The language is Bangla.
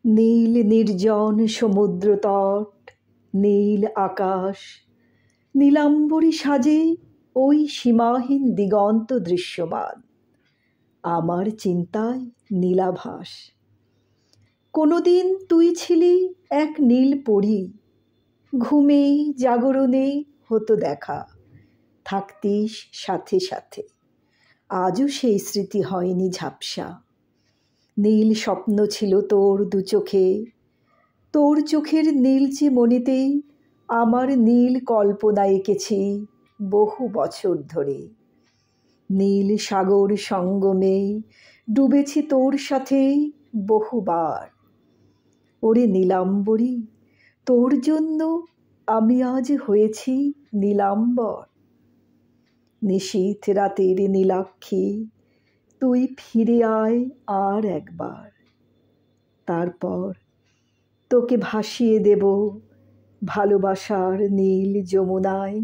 নীল নির্জন সমুদ্রতট, নীল আকাশ, নীলাম্বরী সাজে ওই সীমাহীন দিগন্ত দৃশ্যমান। আমার চিন্তায় নীলাভাস। কোনোদিন তুই ছিলি এক নীল পরী, ঘুমেই জাগরণে হতো দেখা, থাকতিস সাথে সাথে। আজও সেই স্মৃতি হয়নি ঝাপসা। নীল স্বপ্ন ছিল তোর দু চোখে, তোর চোখের নীলচে মনেতে আমার নীল কল্পনা এঁকেছি বহু বছর ধরে। নীল সাগর সঙ্গমে ডুবেছি তোর সাথে বহুবার। ওরে নীলাম্বরী, তোর জন্য আমি আজ হয়েছি নীলাম্বর। নিশীথ রাতের নীলাক্ষী, তুই ফিরে আয় আর একবার। তারপর তোকে ভাসিয়ে দেব ভালোবাসার নীল যমুনায়।